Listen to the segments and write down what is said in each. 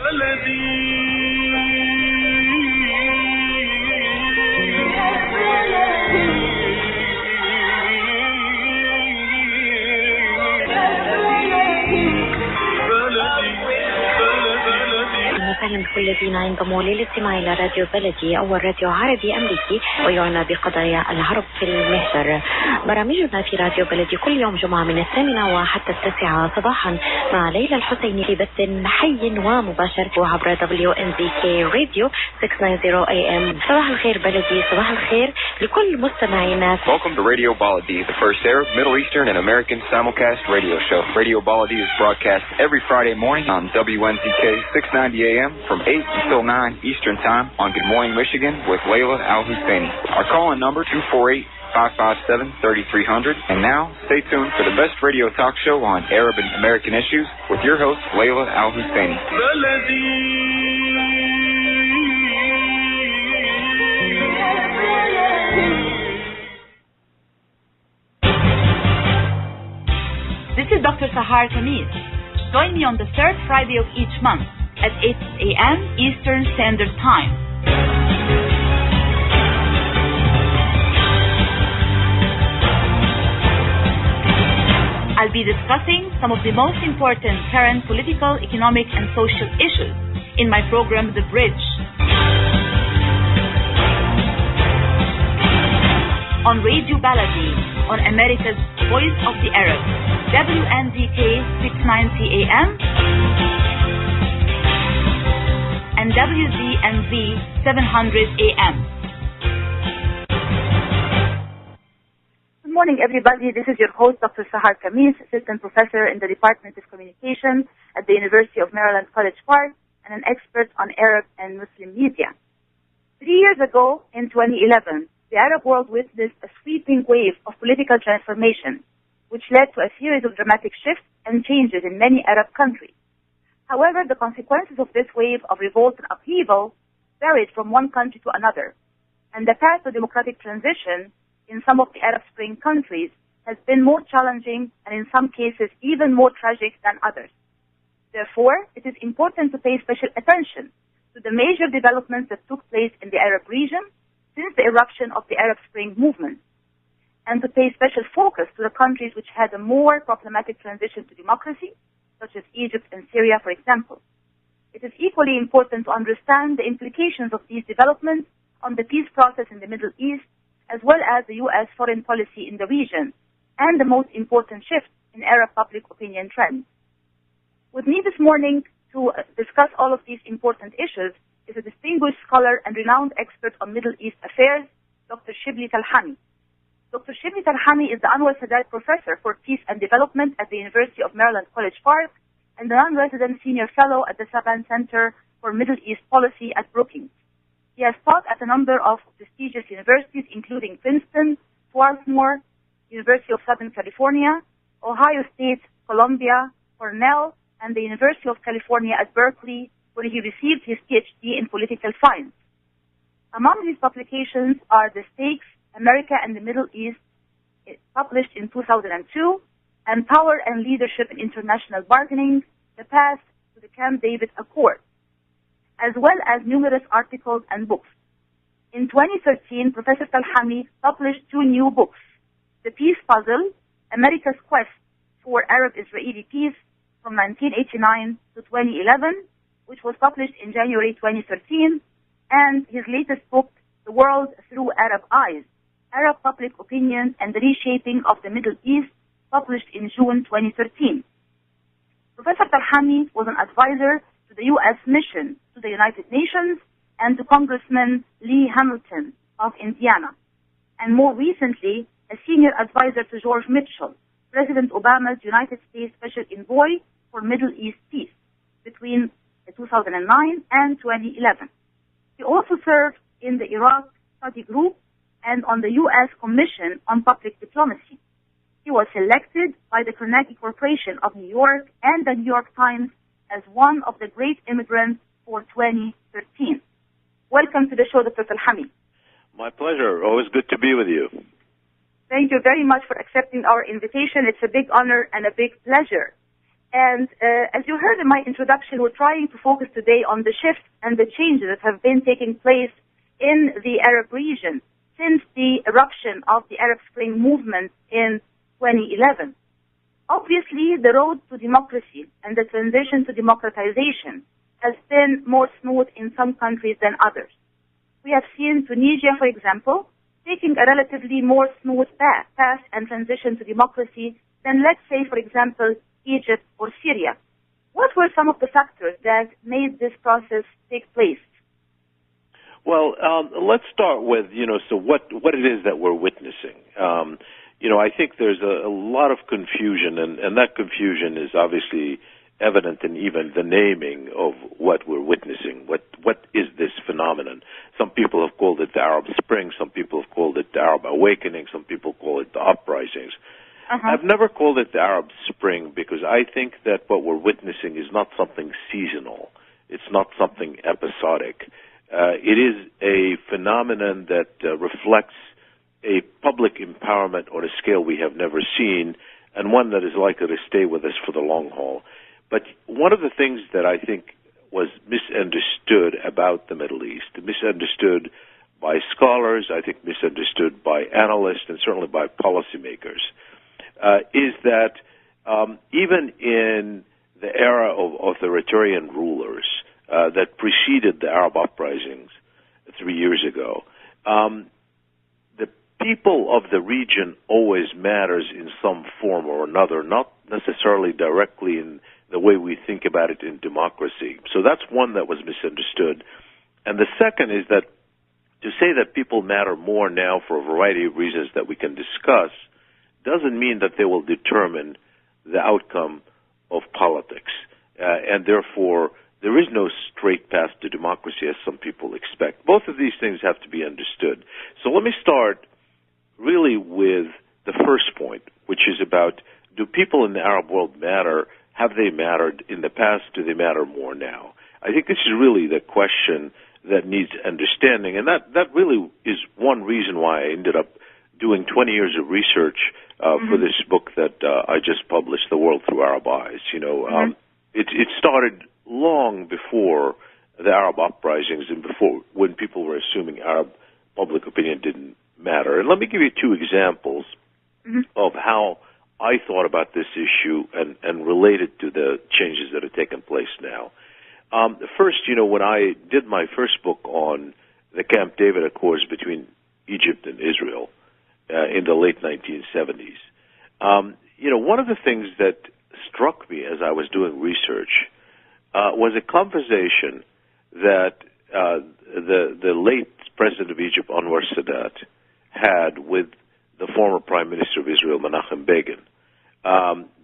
وسهلا بكل الذين ينضموا للاستماع إلى راديو بلدي أول راديو عربي أمريكي ويعنى بقضايا العرب في المهجر. برامجنا في راديو بلدي كل يوم جمعة من 8 وحتى 9 صباحا مع ليلى الحسيني في بث حي ومباشر وعبر WNZK راديو 690 AM. صباح الخير بلدي، صباح الخير لكل مستمعينا. Welcome to Radio Baladi, the first Arab, Middle Eastern and American simulcast radio show. Radio Baladi is broadcast every Friday morning on WNZK 690 AM from 8 until 9 Eastern Time on Good Morning Michigan with Layla Al-Husseini. Our call-in number 248-557-3300. And now, stay tuned for the best radio talk show on Arab and American issues with your host, Layla Al-Husseini. This is Dr. Sahar Khamis. Join me on the third Friday of each month at 8 a.m. Eastern Standard Time. I'll be discussing some of the most important current political, economic, and social issues in my program, The Bridge. On Radio Baladi, on America's Voice of the Arab, WNZK 690 AM and WZNZ 700 AM. Good morning, everybody. This is your host, Dr. Sahar Khamis, Assistant Professor in the Department of Communication at the University of Maryland, College Park, and an expert on Arab and Muslim media. 3 years ago, in 2011, the Arab world witnessed a sweeping wave of political transformation, which led to a series of dramatic shifts and changes in many Arab countries. However, the consequences of this wave of revolt and upheaval varied from one country to another, and the path to democratic transition in some of the Arab Spring countries has been more challenging and in some cases even more tragic than others. Therefore, it is important to pay special attention to the major developments that took place in the Arab region since the eruption of the Arab Spring movement, and to pay special focus to the countries which had a more problematic transition to democracy, such as Egypt and Syria, for example. It is equally important to understand the implications of these developments on the peace process in the Middle East, as well as the U.S. foreign policy in the region, and the most important shift in Arab public opinion trends. With me this morning to discuss all of these important issues is a distinguished scholar and renowned expert on Middle East affairs, Dr. Shibli Talhami. Dr. Shibli Talhami is the Anwar Sadat Professor for Peace and Development at the University of Maryland, College Park, and the non-resident Senior Fellow at the Saban Center for Middle East Policy at Brookings. He has taught at a number of prestigious universities, including Princeton, Swarthmore, University of Southern California, Ohio State, Columbia, Cornell, and the University of California at Berkeley, where he received his PhD in political science. Among these publications are The Stakes, America and the Middle East, published in 2002, and Power and Leadership in International Bargaining, The Path to the Camp David Accord, as well as numerous articles and books. In 2013, Professor Talhami published 2 new books, The Peace Puzzle, America's Quest for Arab-Israeli Peace from 1989 to 2011, which was published in January 2013, and his latest book, The World Through Arab Eyes, Arab Public Opinion and the Reshaping of the Middle East, published in June 2013. Professor Talhami was an advisor to the U.S. mission to the United Nations and to Congressman Lee Hamilton of Indiana, and more recently, a senior advisor to George Mitchell, President Obama's United States Special Envoy for Middle East Peace between 2009 and 2011. He also served in the Iraq Study Group and on the U.S. Commission on Public Diplomacy. He was selected by the Carnegie Corporation of New York and the New York Times as one of the great immigrants for 2013. Welcome to the show, Dr. Talhami. My pleasure. Always good to be with you. Thank you very much for accepting our invitation. It's a big honor and a big pleasure. And as you heard in my introduction, we're trying to focus today on the shifts and the changes that have been taking place in the Arab region since the eruption of the Arab Spring movement in 2011. Obviously, the road to democracy and the transition to democratization has been more smooth in some countries than others. We have seen Tunisia, for example, taking a relatively more smooth path and transition to democracy than, let's say, for example, Egypt or Syria. What were some of the factors that made this process take place? Well, let's start with, so what it is that we're witnessing. I think there's a lot of confusion, and that confusion is obviously evident in even the naming of what we're witnessing. What is this phenomenon? Some people have called it the Arab Spring, some people have called it the Arab Awakening, some people call it the uprisings. I've never called it the Arab Spring because I think that what we're witnessing is not something seasonal. It's not something episodic. It is a phenomenon that reflects a public empowerment on a scale we have never seen, and one that is likely to stay with us for the long haul. But one of the things that I think was misunderstood about the Middle East, misunderstood by scholars, I think misunderstood by analysts, and certainly by policymakers, is that even in the era of authoritarian rulers that preceded the Arab uprisings 3 years ago, the people of the region always matters in some form or another, not necessarily directly in the way we think about it in democracy. So that's one that was misunderstood. And the second is that to say that people matter more now for a variety of reasons that we can discuss doesn't mean that they will determine the outcome of politics. And therefore, there is no straight path to democracy as some people expect. Both of these things have to be understood. So let me start really with the first point, which is about, do people in the Arab world matter? Have they mattered in the past? Do they matter more now? I think this is really the question that needs understanding, and that really is one reason why I ended up doing 20 years of research for this book that I just published, The World Through Arab Eyes. It started long before the Arab uprisings and before when people were assuming Arab public opinion didn't matter. And let me give you two examples of how I thought about this issue and related to the changes that have taken place now. First, when I did my first book on the Camp David Accords between Egypt and Israel in the late 1970s, one of the things that struck me as I was doing research was a conversation that the late President of Egypt, Anwar Sadat, had with the former Prime Minister of Israel, Menachem Begin,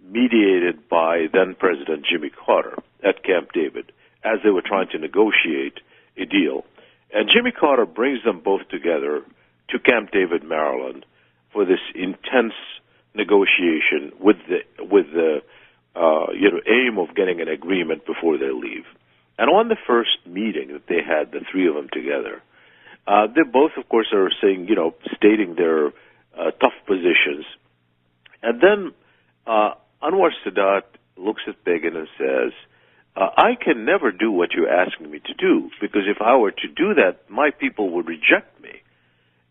mediated by then-President Jimmy Carter at Camp David, as they were trying to negotiate a deal. And Jimmy Carter brings them both together to Camp David, Maryland, for this intense negotiation with the aim of getting an agreement before they leave. And on the first meeting that they had, the three of them together, they both, of course, are saying, stating their tough positions. And then Anwar Sadat looks at Begin and says, I can never do what you're asking me to do, because if I were to do that, my people would reject me.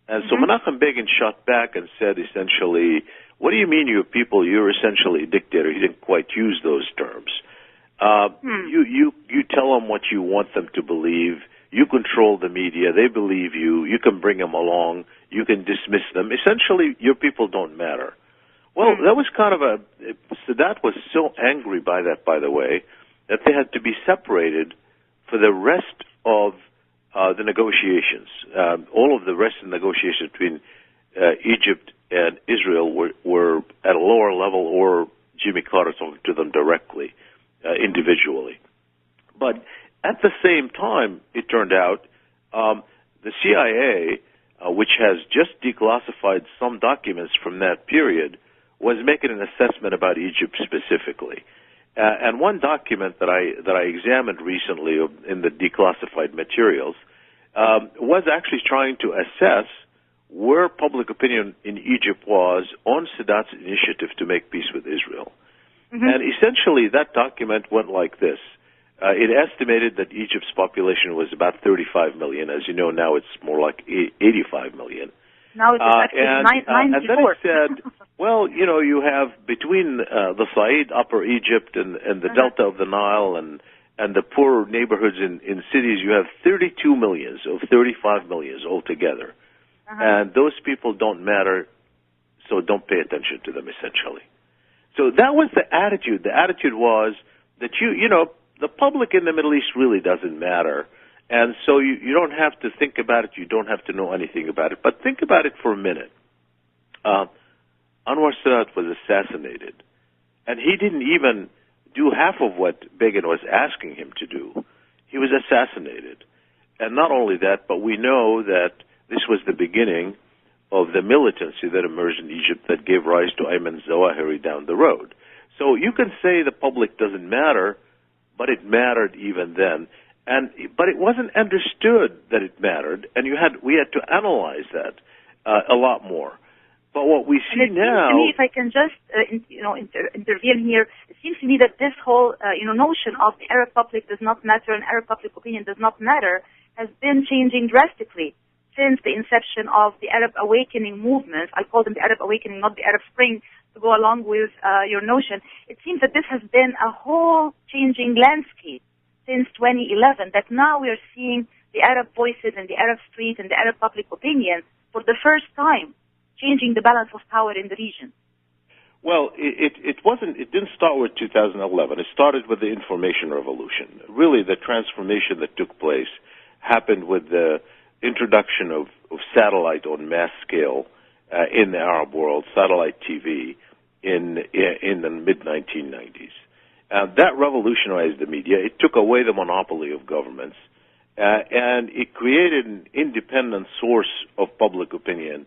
And so Menachem Begin shot back and said, essentially, what do you mean, your people? You're essentially a dictator. He didn't quite use those terms. You tell them what you want them to believe. You control the media. They believe you. You can bring them along. You can dismiss them. Essentially, your people don't matter. Well, that was kind of Sadat was so angry by that, by the way, that they had to be separated for the rest of the negotiations. All of the rest of the negotiations between Egypt and Israel were at a lower level, or Jimmy Carter talking to them directly, individually. But at the same time, it turned out the CIA, which has just declassified some documents from that period, was making an assessment about Egypt specifically. And one document that I examined recently in the declassified materials was actually trying to assess where public opinion in Egypt was on Sadat's initiative to make peace with Israel. And essentially that document went like this. It estimated that Egypt's population was about 35 million. As you know, now it's more like 85 million. Now it's actually 94. And then it said, well, you know, you have between the Said, Upper Egypt, and the Delta of the Nile, and the poor neighborhoods in cities, you have 32 millions of 35 millions altogether. And those people don't matter, so don't pay attention to them, essentially. So that was the attitude. The attitude was that you know, the public in the Middle East really doesn't matter. And so you don't have to think about it. You don't have to know anything about it. But think about it for a minute. Anwar Sadat was assassinated, and he didn't even do half of what Begin was asking him to do. He was assassinated. And not only that, but we know that this was the beginning of the militancy that emerged in Egypt that gave rise to Ayman Zawahiri down the road. So you can say the public doesn't matter, but it mattered even then. But it wasn't understood that it mattered, and we had to analyze that a lot more. But what we see now, seems to me, if I can just intervene here, it seems to me that this whole notion of the Arab public does not matter and Arab public opinion does not matter has been changing drastically since the inception of the Arab awakening movement. I call them the Arab awakening, not the Arab Spring, to go along with your notion. It seems that this has been a whole changing landscape since 2011, that now we are seeing the Arab voices and the Arab street and the Arab public opinion for the first time changing the balance of power in the region. Well, it didn't start with 2011. It started with the information revolution. Really, the transformation that took place happened with the introduction of satellite on mass scale in the Arab world, satellite TV, in the mid-1990s. That revolutionized the media. It took away the monopoly of governments, and it created an independent source of public opinion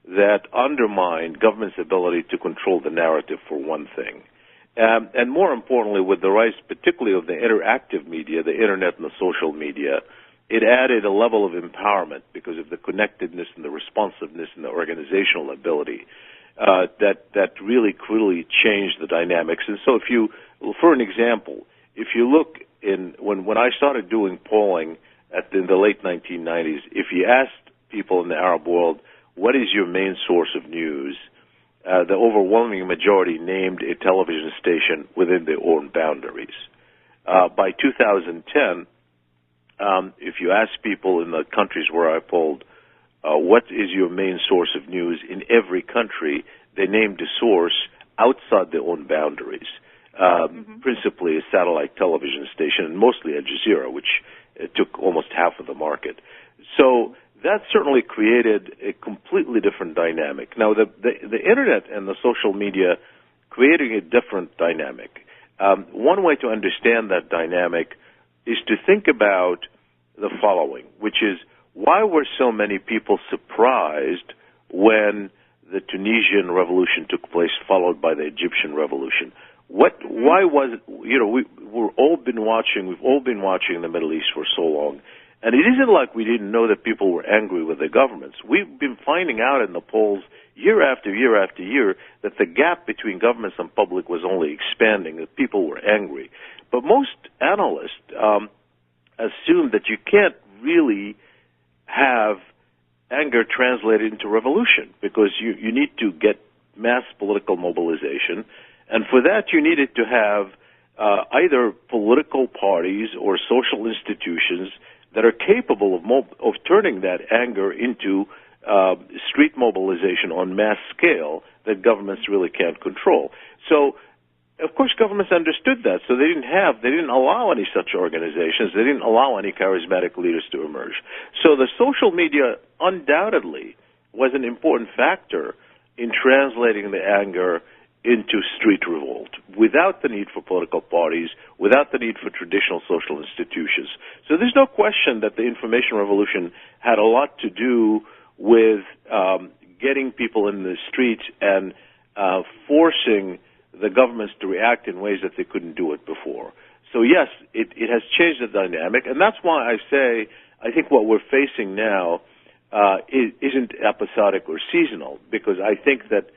that undermined government's ability to control the narrative, for one thing. And more importantly, with the rise particularly of the interactive media, the internet and the social media, it added a level of empowerment because of the connectedness and the responsiveness and the organizational ability that really changed the dynamics. And so for an example, if you look when I started doing polling in the late 1990s, if you asked people in the Arab world, what is your main source of news, the overwhelming majority named a television station within their own boundaries. By 2010, if you ask people in the countries where I polled, what is your main source of news in every country, they named a source outside their own boundaries, principally a satellite television station, and mostly Al Jazeera, which took almost half of the market. So that certainly created a completely different dynamic. Now, the Internet and the social media creating a different dynamic. One way to understand that dynamic is to think about the following, which is, why were so many people surprised when the Tunisian revolution took place, followed by the Egyptian revolution? Why was it, we've all been watching the Middle East for so long, and it isn't like we didn't know that people were angry with the governments. We've been finding out in the polls year after year after year that the gap between governments and public was only expanding, that people were angry. But most analysts assume that you can't really have anger translated into revolution because you need to get mass political mobilization, and for that you needed to have either political parties or social institutions that are capable of turning that anger into street mobilization on mass scale that governments really can't control. So, of course, governments understood that, so they didn't allow any such organizations. They didn't allow any charismatic leaders to emerge. So the social media undoubtedly was an important factor in translating the anger into street revolt, without the need for political parties, without the need for traditional social institutions. So there's no question that the information revolution had a lot to do with getting people in the streets and forcing the governments to react in ways that they couldn't do it before. So yes, it has changed the dynamic, and that's why I think what we're facing now isn't episodic or seasonal, because I think that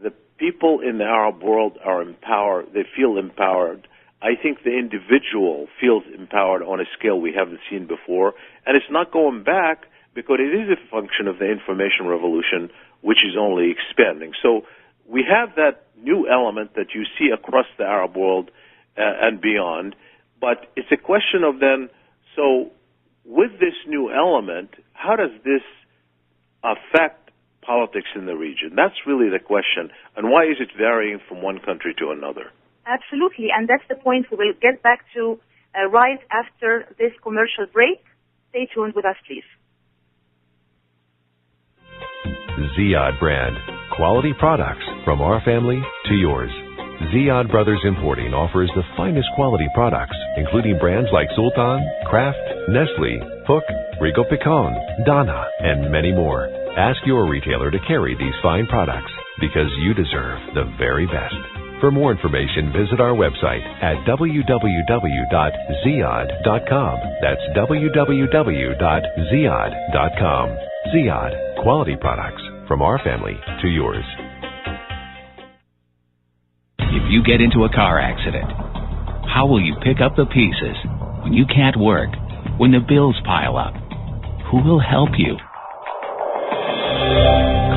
the people in the Arab world are empowered. They feel empowered. I think the individual feels empowered on a scale we haven't seen before, and it's not going back because it is a function of the information revolution, which is only expanding. So we have that new element that you see across the Arab world and beyond, but it's a question of then, so with this new element, how does this affect politics in the region? That's really the question. And why is it varying from one country to another? Absolutely, and that's the point we will get back to right after this commercial break. Stay tuned with us, please. Ziyad brand. Quality products from our family to yours. Ziyad Brothers Importing offers the finest quality products, including brands like Sultan, Kraft, Nestle, Hook, Rico Picon, Donna, and many more. Ask your retailer to carry these fine products because you deserve the very best. For more information, visit our website at www.ziyad.com. That's www.ziyad.com. Ziyad, quality products from our family to yours. If you get into a car accident, how will you pick up the pieces when you can't work, when the bills pile up? Who will help you?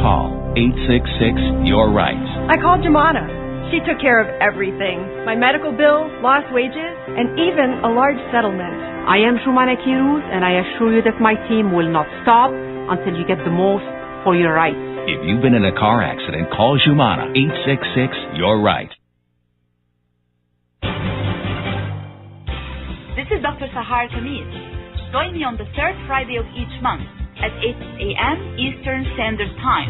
Call 866-YOUR-RIGHTS. I called Jumana. She took care of everything. My medical bill, lost wages, and even a large settlement. I am Jumana Kiruz, and I assure you that my team will not stop until you get the most for your rights. If you've been in a car accident, call Jumana. 866-YOUR-RIGHTS. This is Dr. Sahar Khamis. Join me on the third Friday of each month at 8 a.m. Eastern Standard Time.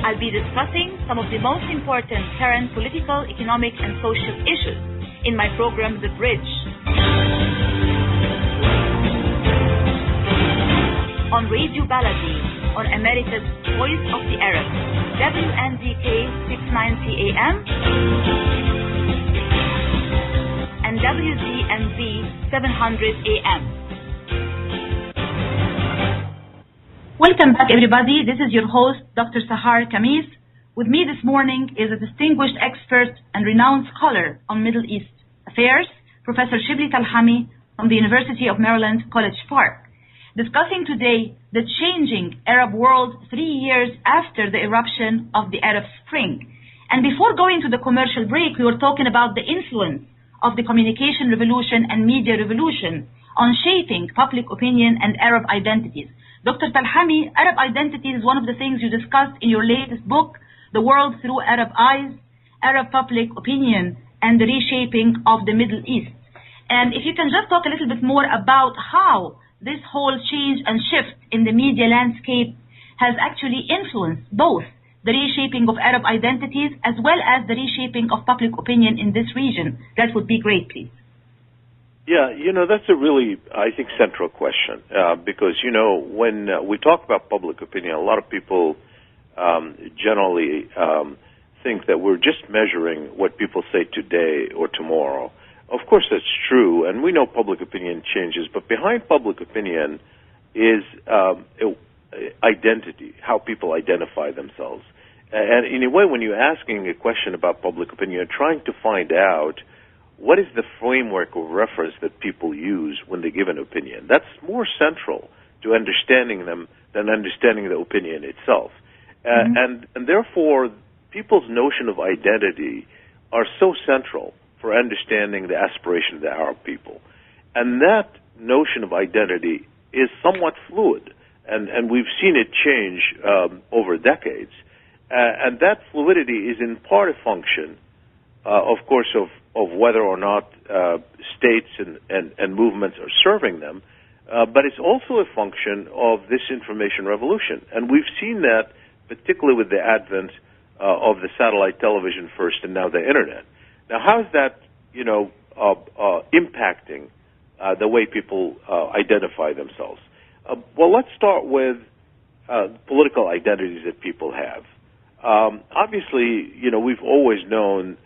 I'll be discussing some of the most important current political, economic, and social issues in my program, The Bridge. On Radio Baladi, on America's Voice of the Arabs, WNZK 690 AM and WZNZ 700 AM. Welcome back, everybody. This is your host, Dr. Sahar Khamis. With me this morning is a distinguished expert and renowned scholar on Middle East affairs, Professor Shibli Talhami from the University of Maryland, College Park, discussing today the changing Arab world 3 years after the eruption of the Arab Spring. And before going to the commercial break, we were talking about the influence of the communication revolution and media revolution on shaping public opinion and Arab identities. Dr. Talhami, Arab identity is one of the things you discussed in your latest book, The World Through Arab Eyes, Arab Public Opinion, and the Reshaping of the Middle East. And if you can just talk a little bit more about how this whole change and shift in the media landscape has actually influenced both the reshaping of Arab identities as well as the reshaping of public opinion in this region. That would be great, please. Yeah, that's a really, I think, central question because, when we talk about public opinion, a lot of people generally think that we're just measuring what people say today or tomorrow. Of course, that's true, and we know public opinion changes, but behind public opinion is identity, how people identify themselves. And in a way, when you're asking a question about public opinion, you're trying to find out what is the framework of reference that people use when they give an opinion. That's more central to understanding them than understanding the opinion itself. And therefore, people's notion of identity are so central for understanding the aspiration of the Arab people. And that notion of identity is somewhat fluid, and we've seen it change over decades. And that fluidity is in part a function, of course, of whether or not states and movements are serving them, but it's also a function of this information revolution. And we've seen that particularly with the advent of the satellite television first and now the Internet. Now, how is that, impacting the way people identify themselves? Well, let's start with political identities that people have. Obviously, we've always known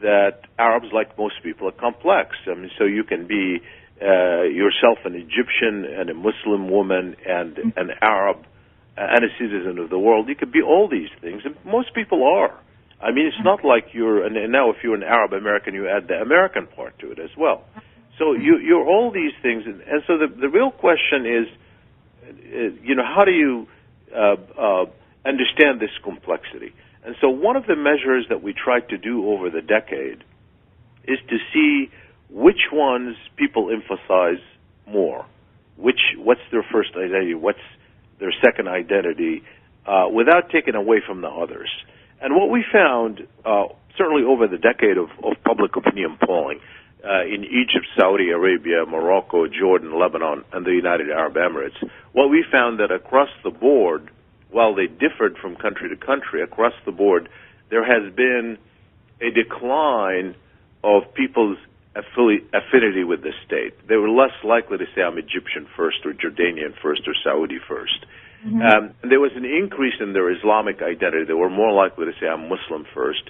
that Arabs, like most people, are complex. I mean, so you can be yourself an Egyptian and a Muslim woman and an Arab and a citizen of the world. You could be all these things, and most people are. I mean, it's not like you're, and now if you're an Arab American, you add the American part to it as well. So you're all these things, and so the real question is, how do you understand this complexity? And so one of the measures that we tried to do over the decade is to see which ones people emphasize more, what's their first identity, what's their second identity, without taking away from the others. And what we found, certainly over the decade of public opinion polling, in Egypt, Saudi Arabia, Morocco, Jordan, Lebanon, and the United Arab Emirates, what we found that across the board, while they differed from country to country, across the board, there has been a decline of people's affinity with the state. They were less likely to say, I'm Egyptian first, or Jordanian first, or Saudi first. And there was an increase in their Islamic identity. They were more likely to say, I'm Muslim first.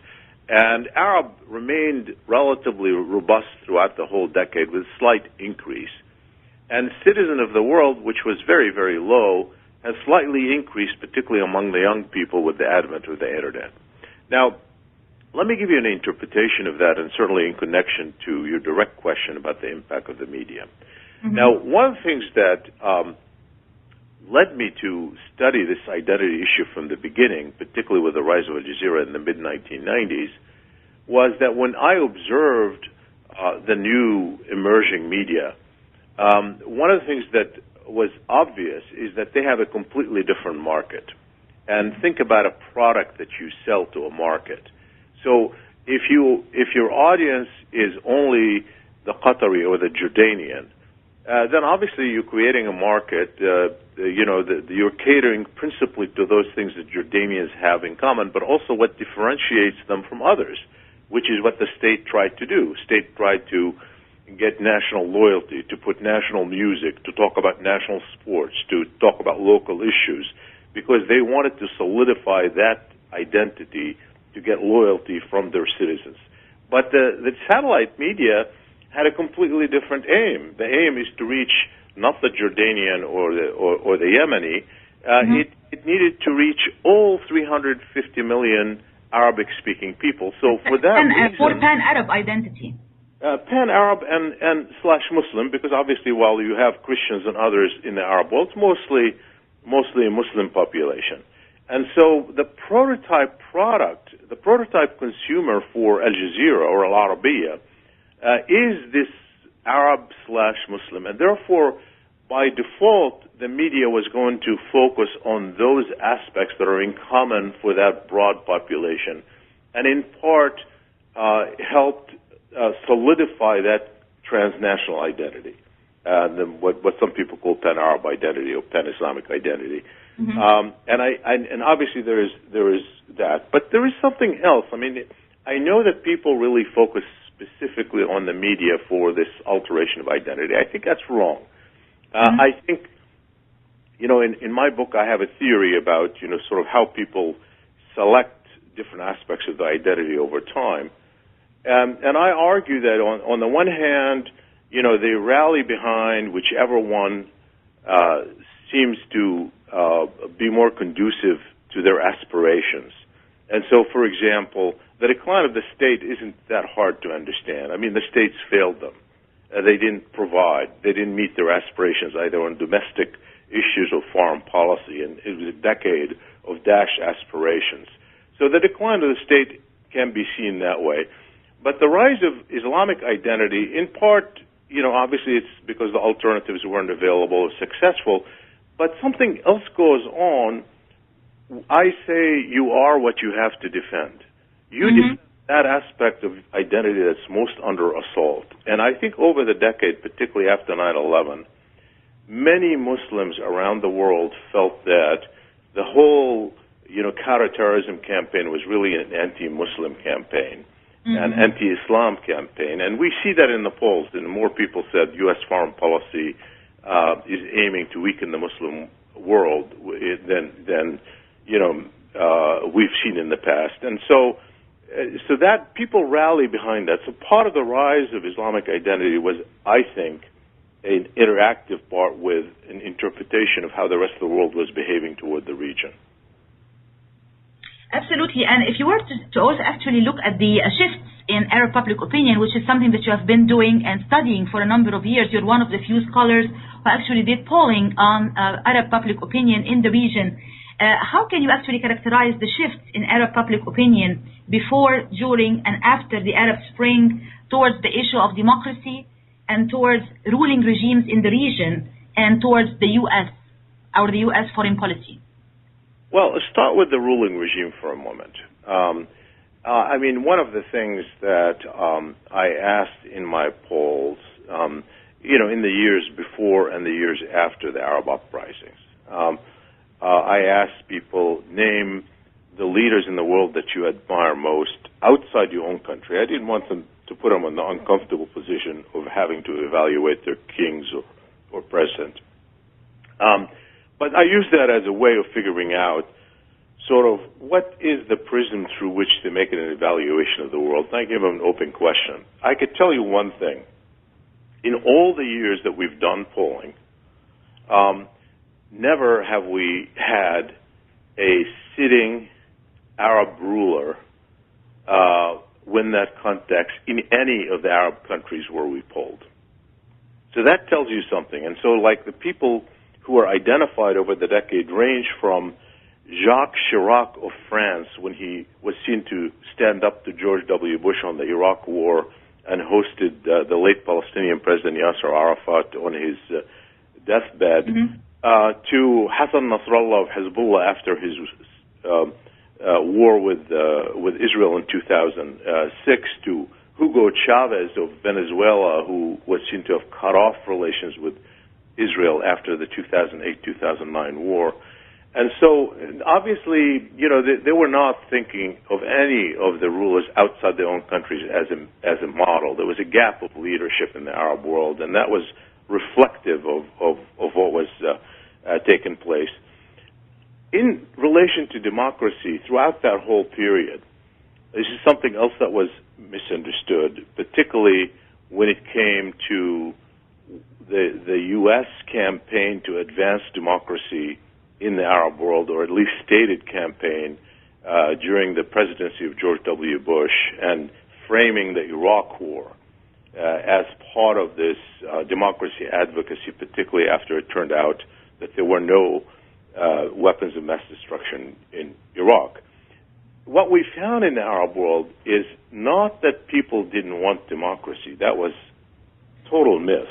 And Arab remained relatively robust throughout the whole decade with a slight increase. And citizen of the world, which was very, very low, has slightly increased, particularly among the young people with the advent of the Internet. Now, let me give you an interpretation of that, and certainly in connection to your direct question about the impact of the media. Now, one of the things that led me to study this identity issue from the beginning, particularly with the rise of Al Jazeera in the mid-1990s, was that when I observed the new emerging media, one of the things that was obvious is that they have a completely different market. And think about a product that you sell to a market. So if your audience is only the Qatari or the Jordanian, then obviously you're creating a market, you're catering principally to those things that Jordanians have in common, but also what differentiates them from others, which is what the state tried to do. State tried to get national loyalty, to put national music, to talk about national sports, to talk about local issues, because they wanted to solidify that identity to get loyalty from their citizens. But the satellite media had a completely different aim. The aim is to reach not the Jordanian or the Yemeni. It needed to reach all 350 million Arabic-speaking people. So for that reason, for pan-Arab identity. Pan-Arab and /Muslim, because obviously while you have Christians and others in the Arab world, it's mostly a Muslim population. And so the prototype product, the prototype consumer for Al Jazeera or Al Arabiya is this Arab/Muslim. And therefore, by default, the media was going to focus on those aspects that are in common for that broad population, and in part helped solidify that transnational identity, what some people call pan-Arab identity or pan-Islamic identity. And obviously there is that, but there is something else. I mean, I know that people really focus specifically on the media for this alteration of identity. I think that's wrong. I think, in my book I have a theory about, sort of how people select different aspects of the identity over time. And I argue that on the one hand, they rally behind whichever one seems to be more conducive to their aspirations. And so, for example, the decline of the state isn't that hard to understand. I mean, the states failed them. They didn't provide. They didn't meet their aspirations either on domestic issues or foreign policy, and it was a decade of dashed aspirations. So the decline of the state can be seen that way. But the rise of Islamic identity, in part, obviously it's because the alternatives weren't available or successful, but something else goes on. I say you are what you have to defend. You defend that aspect of identity that's most under assault. And I think over the decade, particularly after 9/11, many Muslims around the world felt that the whole, counterterrorism campaign was really an anti-Muslim campaign, an anti-Islam campaign. And we see that in the polls. And more people said U.S. foreign policy is aiming to weaken the Muslim world than we've seen in the past. And so that people rally behind that. So part of the rise of Islamic identity was, I think, an interactive part with an interpretation of how the rest of the world was behaving toward the region. Absolutely, and if you were to also actually look at the shifts in Arab public opinion, which is something that you have been doing and studying for a number of years, you're one of the few scholars who actually did polling on Arab public opinion in the region. How can you actually characterize the shifts in Arab public opinion before, during, and after the Arab Spring towards the issue of democracy and towards ruling regimes in the region and towards the U.S. or the U.S. foreign policy? Well, let's start with the ruling regime for a moment. I mean, one of the things that I asked in my polls, in the years before and the years after the Arab uprisings, I asked people, name the leaders in the world that you admire most outside your own country. I didn't want them to put them in the uncomfortable position of having to evaluate their kings or president. But I use that as a way of figuring out sort of what is the prism through which they make an evaluation of the world. And I give them an open question. I could tell you one thing. In all the years that we've done polling, never have we had a sitting Arab ruler win that context in any of the Arab countries where we polled. So that tells you something. And so, like, the people who are identified over the decade range from Jacques Chirac of France, when he was seen to stand up to George W. Bush on the Iraq War and hosted the late Palestinian President Yasser Arafat on his deathbed, to Hassan Nasrallah of Hezbollah after his war with Israel in 2006, to Hugo Chavez of Venezuela, who was seen to have cut off relations with Israel after the 2008-2009 war. And so, obviously, they were not thinking of any of the rulers outside their own countries as a model. There was a gap of leadership in the Arab world, and that was reflective of what was taking place. In relation to democracy, throughout that whole period, this is something else that was misunderstood, particularly when it came to the U.S. campaign to advance democracy in the Arab world, or at least stated campaign during the presidency of George W. Bush, and framing the Iraq War as part of this democracy advocacy, particularly after it turned out that there were no weapons of mass destruction in Iraq. What we found in the Arab world is not that people didn't want democracy. That was total myth.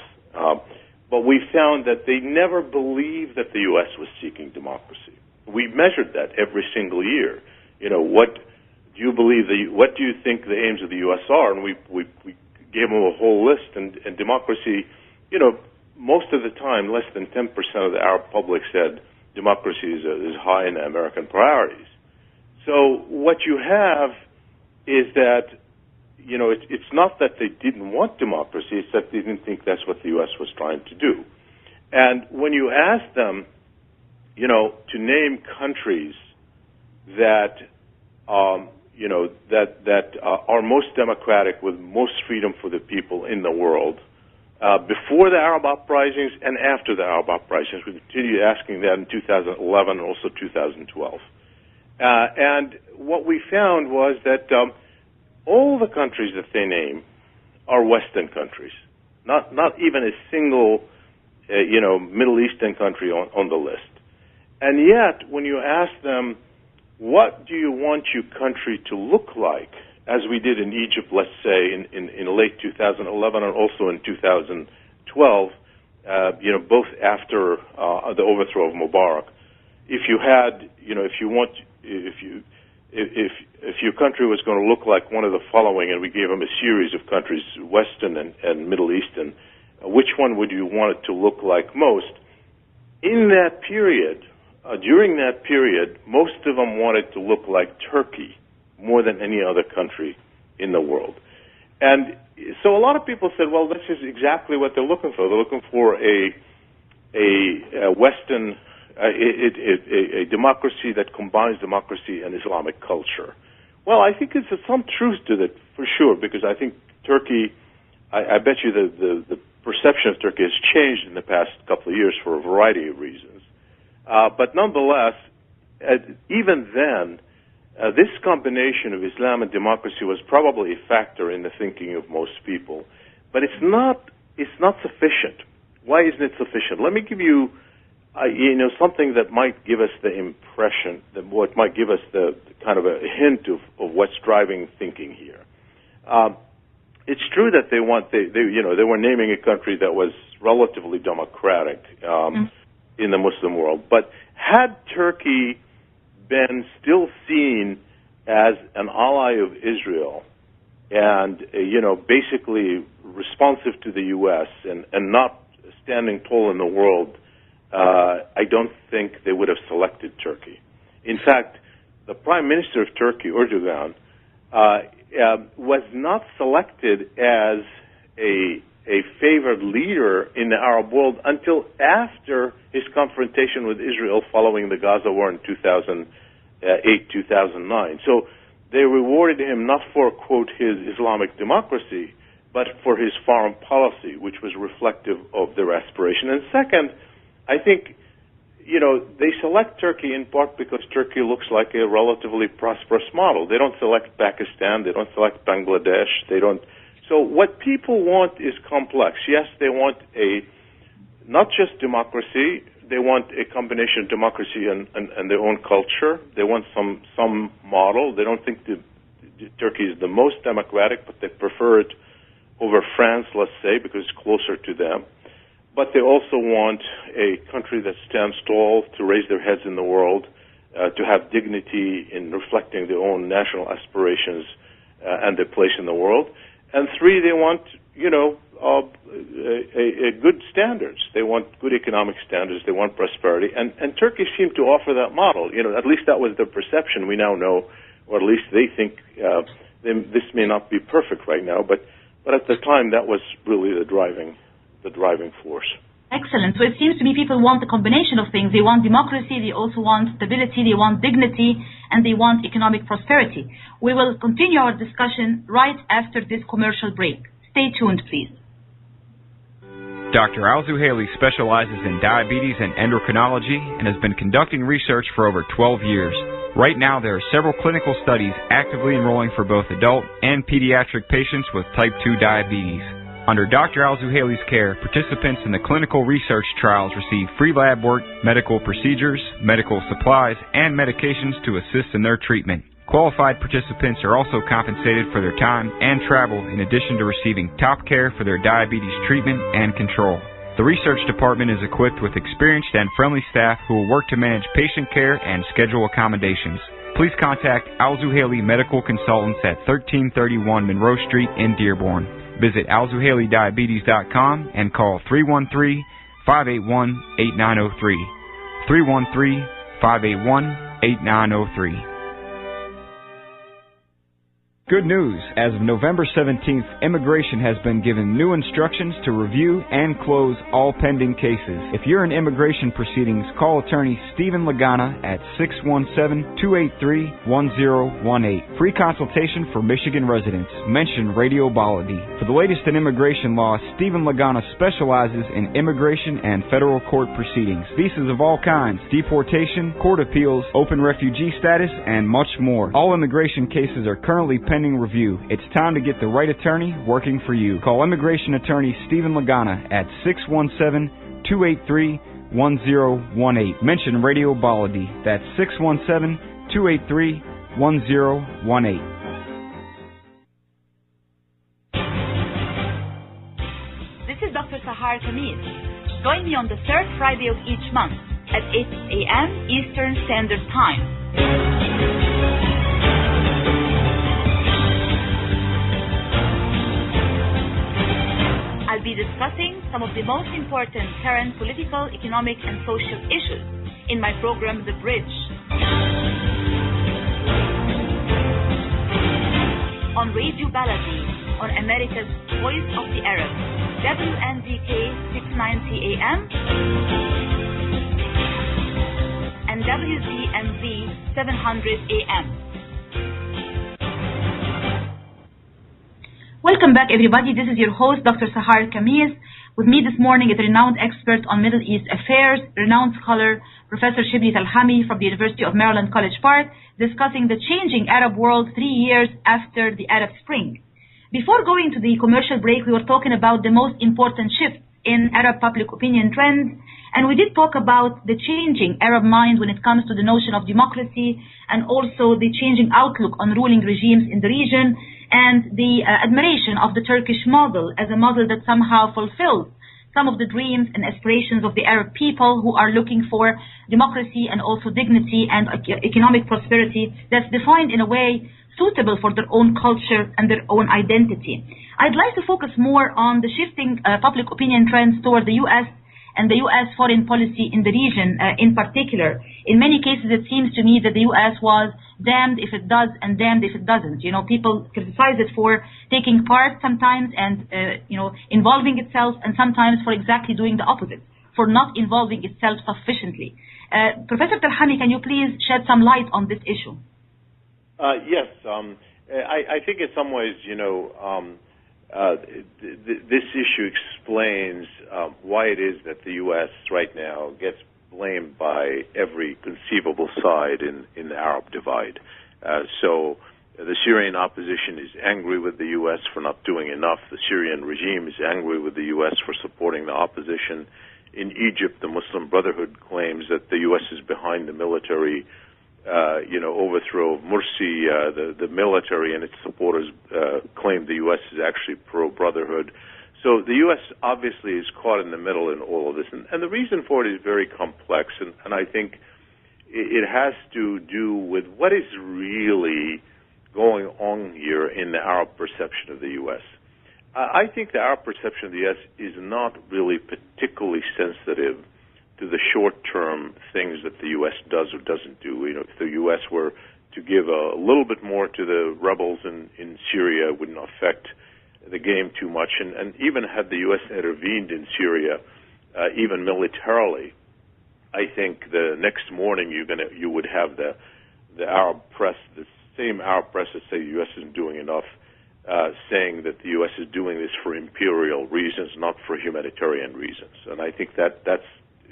But we found that they never believed that the U.S. was seeking democracy. We measured that every single year. What do you believe? What do you think the aims of the U.S. are? And we gave them a whole list. And democracy, most of the time, less than 10% of the Arab public said democracy is high in the American priorities. So what you have is that, it's not that they didn't want democracy, it's that they didn't think that's what the U.S. was trying to do. And when you ask them, to name countries that, that are most democratic, with most freedom for the people in the world, before the Arab uprisings and after the Arab uprisings, we continued asking that in 2011 and also 2012. And what we found was that all the countries that they name are Western countries, not even a single, Middle Eastern country on the list. And yet, when you ask them, what do you want your country to look like, as we did in Egypt, let's say, in late 2011 and also in 2012, both after the overthrow of Mubarak, if your country was going to look like one of the following, and we gave them a series of countries, Western and Middle Eastern, which one would you want it to look like most? In that period, during that period, most of them wanted to look like Turkey more than any other country in the world. And so a lot of people said, well, this is exactly what they're looking for. They're looking for a Western, a democracy that combines democracy and Islamic culture. Well, I think there's some truth to that, for sure, because I think Turkey, I bet you the perception of Turkey has changed in the past couple of years for a variety of reasons. But nonetheless, even then, this combination of Islam and democracy was probably a factor in the thinking of most people. But it's not sufficient. Why isn't it sufficient? Let me give you, something that might give us the impression, what might give us the kind of a hint of what's driving thinking here. It's true that they were naming a country that was relatively democratic in the Muslim world. But had Turkey been still seen as an ally of Israel and, basically responsive to the U.S. and not standing tall in the world, I don't think they would have selected Turkey. In fact, the Prime Minister of Turkey, Erdogan, was not selected as a favored leader in the Arab world until after his confrontation with Israel following the Gaza war in 2008, 2009. So they rewarded him not for, quote, his Islamic democracy, but for his foreign policy, which was reflective of their aspiration. And second, I think, they select Turkey in part because Turkey looks like a relatively prosperous model. They don't select Pakistan. They don't select Bangladesh. So what people want is complex. Yes, they want not just democracy. They want a combination of democracy and their own culture. They want some model. They don't think Turkey is the most democratic, but they prefer it over France, let's say, because it's closer to them. But they also want a country that stands tall, to raise their heads in the world, to have dignity in reflecting their own national aspirations and their place in the world. And three, they want, a good standards. They want good economic standards. They want prosperity. And Turkey seemed to offer that model. At least that was their perception. We now know, or at least they think, this may not be perfect right now, but at the time that was really the driving force. Excellent. So it seems to me people want a combination of things. They want democracy, they also want stability, they want dignity, and they want economic prosperity. We will continue our discussion right after this commercial break. Stay tuned, please. Dr. Al-Zuhaili specializes in diabetes and endocrinology and has been conducting research for over 12 years. Right now, there are several clinical studies actively enrolling for both adult and pediatric patients with type 2 diabetes. Under Dr. Al-Zuhaili's care, participants in the clinical research trials receive free lab work, medical procedures, medical supplies, and medications to assist in their treatment. Qualified participants are also compensated for their time and travel in addition to receiving top care for their diabetes treatment and control. The research department is equipped with experienced and friendly staff who will work to manage patient care and schedule accommodations. Please contact Al-Zuhaili Medical Consultants at 1331 Monroe Street in Dearborn. Visit alzuhailidiabetes.com and call 313-581-8903. 313-581-8903. Good news. As of November 17th, Immigration has been given new instructions to review and close all pending cases. If you're in immigration proceedings, call attorney Stephen Lagana at 617-283-1018. Free consultation for Michigan residents. Mention Radio Baladi. For the latest in immigration law, Stephen Lagana specializes in immigration and federal court proceedings, visas of all kinds, deportation, court appeals, open refugee status, and much more. All immigration cases are currently pending review. It's time to get the right attorney working for you. Call immigration attorney Stephen Lagana at 617-283-1018. Mention Radio Baladi. That's 617-283-1018. This is Dr. Sahar Kamiz. Join me on the third Friday of each month at 8 a.m. Eastern Standard Time. I'll be discussing some of the most important current political, economic, and social issues in my program, The Bridge. On Radio Baladi, on America's Voice of the Arab, WNZK 690 AM, and WZMZ 700 AM. Welcome Welcome back, everybody. This is your host, Dr. Sahar Khamis. With me this morning is a renowned expert on Middle East affairs, renowned scholar, Professor Shibli Talhami from the University of Maryland, College Park, discussing the changing Arab world 3 years after the Arab Spring. Before going to the commercial break, we were talking about the most important shifts in Arab public opinion trends, and we did talk about the changing Arab mind when it comes to the notion of democracy and also the changing outlook on ruling regimes in the region, and the admiration of the Turkish model as a model that somehow fulfills some of the dreams and aspirations of the Arab people who are looking for democracy and also dignity and economic prosperity that's defined in a way suitable for their own culture and their own identity. I'd like to focus more on the shifting public opinion trends toward the U.S. and the U.S. foreign policy in the region in particular. In many cases, it seems to me that the U.S. was damned if it does and damned if it doesn't. You know, people criticize it for taking part sometimes and, involving itself, and sometimes for exactly doing the opposite, for not involving itself sufficiently. Professor Talhami, can you please shed some light on this issue? Yes. I think in some ways, this issue explains why it is that the U.S. right now gets blamed by every conceivable side in the Arab divide. So the Syrian opposition is angry with the U.S. for not doing enough. The Syrian regime is angry with the U.S. for supporting the opposition. In Egypt, the Muslim Brotherhood claims that the U.S. is behind the military overthrow of Morsi. The military and its supporters claim the U.S. is actually pro-Brotherhood. So the U.S. obviously is caught in the middle in all of this. And the reason for it is very complex, and I think it has to do with what is really going on here in the Arab perception of the U.S. I think the Arab perception of the U.S. is not really particularly sensitive to the short-term things that the U.S. does or doesn't do. If the U.S. were to give a little bit more to the rebels in Syria, it wouldn't affect the game too much. And even had the U.S. intervened in Syria, even militarily, I think the next morning you would have the Arab press, the same Arab press that say the U.S. isn't doing enough, saying that the U.S. is doing this for imperial reasons, not for humanitarian reasons. And I think that's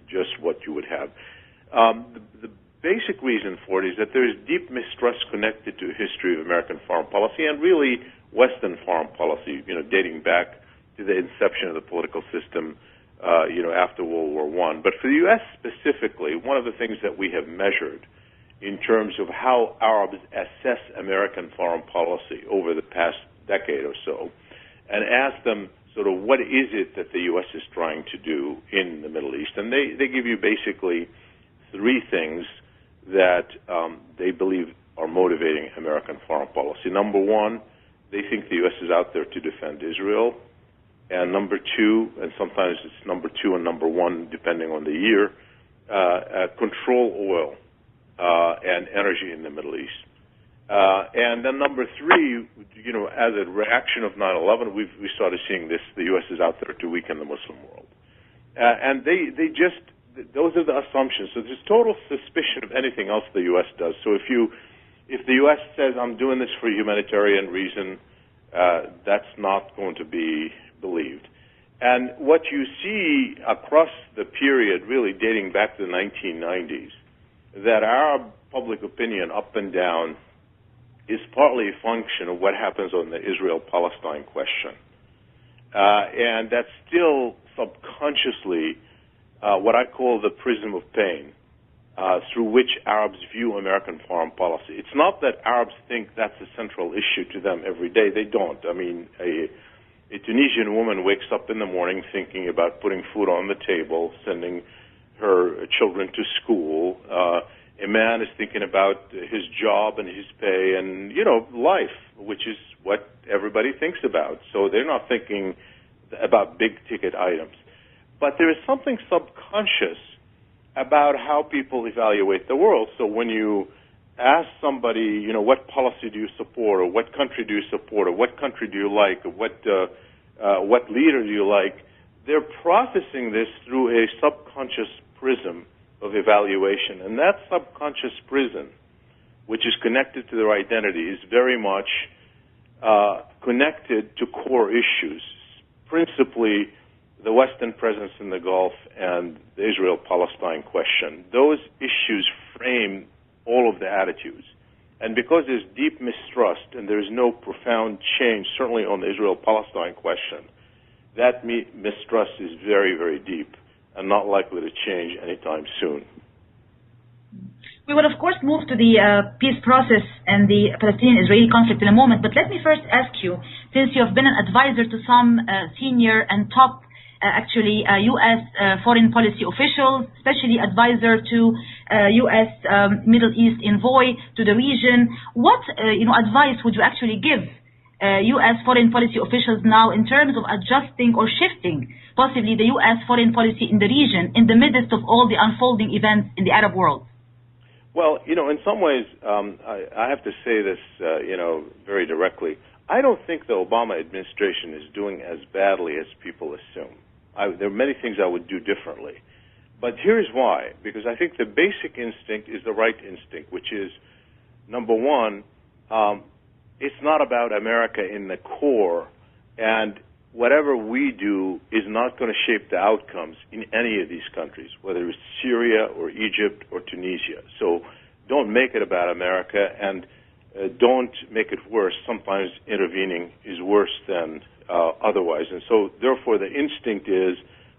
just what you would have. The basic reason for it is that there is deep mistrust connected to the history of American foreign policy and really Western foreign policy, dating back to the inception of the political system, after World War I. But for the U.S. specifically, one of the things that we have measured in terms of how Arabs assess American foreign policy over the past decade or so, and ask them sort of what is it that the U.S. is trying to do in the Middle East. And they give you basically three things that they believe are motivating American foreign policy. Number one, they think the U.S. is out there to defend Israel. And number two, and sometimes it's number two and number one, depending on the year, control oil and energy in the Middle East. And then number three, as a reaction of 9/11, we started seeing this, the U.S. is out there to weaken the Muslim world. And those are the assumptions. So there's total suspicion of anything else the U.S. does. So if the U.S. says, I'm doing this for a humanitarian reason, that's not going to be believed. And what you see across the period, really dating back to the 1990s, that Arab public opinion up and down is partly a function of what happens on the Israel-Palestine question. And that's still subconsciously what I call the prism of pain, through which Arabs view American foreign policy. It's not that Arabs think that's a central issue to them every day. They don't. I mean, a Tunisian woman wakes up in the morning thinking about putting food on the table, sending her children to school. A man is thinking about his job and his pay and, life, which is what everybody thinks about. So they're not thinking about big-ticket items. But there is something subconscious about how people evaluate the world. So when you ask somebody, what policy do you support, or what country do you support, or what country do you like, or what leader do you like, they're processing this through a subconscious prism of evaluation. And that subconscious prism, which is connected to their identity, is very much connected to core issues, principally the Western presence in the Gulf and the Israel-Palestine question. Those issues frame all of the attitudes. And because there's deep mistrust and there's no profound change, certainly on the Israel-Palestine question, that mistrust is very, very deep and not likely to change anytime soon. We will, of course, move to the peace process and the Palestinian-Israeli conflict in a moment, but let me first ask you, since you have been an advisor to some senior and top U.S. foreign policy officials, especially advisor to U.S. Middle East envoy to the region, what advice would you actually give U.S. foreign policy officials now in terms of adjusting or shifting possibly the U.S. foreign policy in the region in the midst of all the unfolding events in the Arab world? Well, in some ways, I have to say this, very directly. I don't think the Obama administration is doing as badly as people assume. There are many things I would do differently. But here's why. Because I think the basic instinct is the right instinct, which is, number one, it's not about America in the core, and whatever we do is not going to shape the outcomes in any of these countries, whether it's Syria or Egypt or Tunisia. So don't make it about America, and don't make it worse. Sometimes intervening is worse than otherwise. And so, therefore, the instinct is,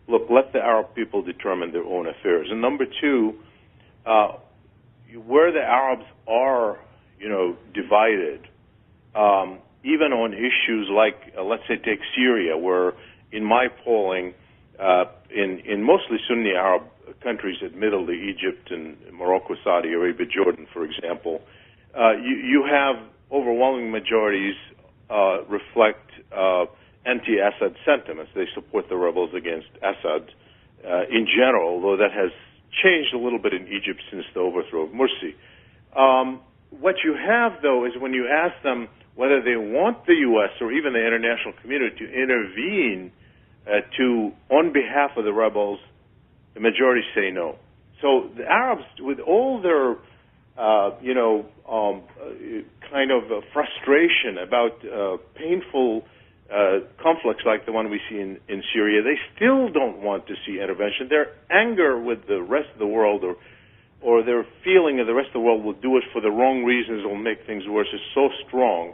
look, let the Arab people determine their own affairs. And number two, where the Arabs are, divided, even on issues like, let's say, take Syria, where in my polling, in mostly Sunni Arab countries, admittedly Egypt and Morocco, Saudi Arabia, Jordan, for example, you have overwhelming majorities reflect anti-Assad sentiments. They support the rebels against Assad in general, although that has changed a little bit in Egypt since the overthrow of Morsi. What you have, though, is when you ask them whether they want the U.S. or even the international community to intervene on behalf of the rebels, the majority say no. So the Arabs, with all their, kind of frustration about painful conflicts like the one we see in Syria, they still don't want to see intervention. Their anger with the rest of the world or their feeling of the rest of the world will do it for the wrong reasons, will make things worse, is so strong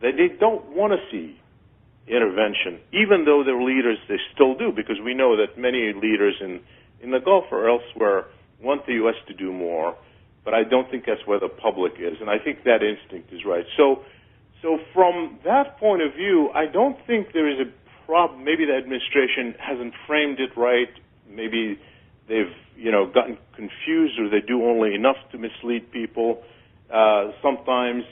that they don't want to see intervention, even though their leaders, they still do, because we know that many leaders in the Gulf or elsewhere want the U.S. to do more, but I don't think that's where the public is, and I think that instinct is right. So from that point of view, I don't think there is a problem. Maybe the administration hasn't framed it right. Maybe they've, gotten confused, or they do only enough to mislead people. Sometimes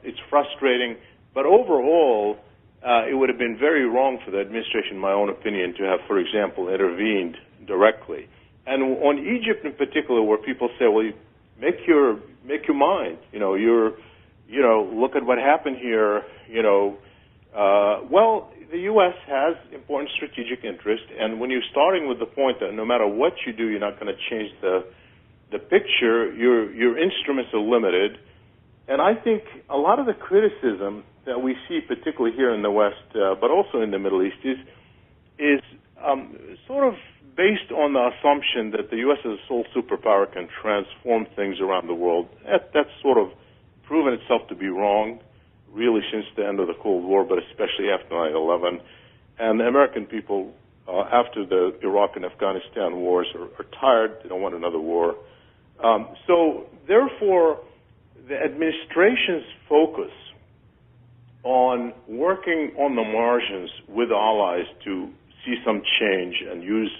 it's frustrating. But overall, it would have been very wrong for the administration, in my own opinion, to have, for example, intervened directly. And on Egypt in particular, where people say, well, make your mind. Look at what happened here. Well, the U.S. has important strategic interest, and when you're starting with the point that no matter what you do, you're not going to change the picture, your instruments are limited. And I think a lot of the criticism that we see, particularly here in the West, but also in the Middle East, is sort of based on the assumption that the U.S. as a sole superpower can transform things around the world. That's sort of proven itself to be wrong, really, since the end of the Cold War, but especially after 9/11. And the American people, after the Iraq and Afghanistan wars, are tired. They don't want another war. So, therefore, the administration's focus on working on the margins with allies to see some change and use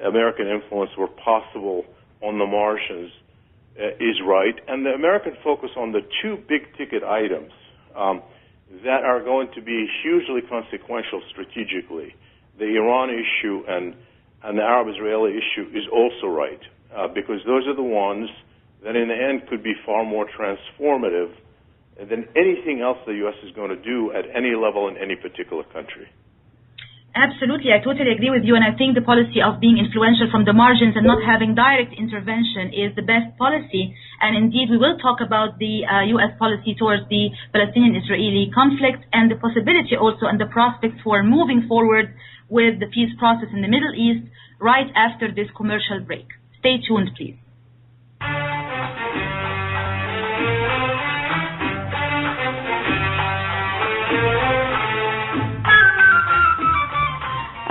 American influence where possible on the margins is right. And the American focus on the two big-ticket items that are going to be hugely consequential strategically, the Iran issue and the Arab-Israeli issue, is also right, because those are the ones that in the end could be far more transformative than anything else the U.S. is going to do at any level in any particular country. Absolutely, I totally agree with you, and I think the policy of being influential from the margins and not having direct intervention is the best policy. And indeed, we will talk about the U.S. policy towards the Palestinian-Israeli conflict and the possibility also and the prospects for moving forward with the peace process in the Middle East right after this commercial break. Stay tuned, please.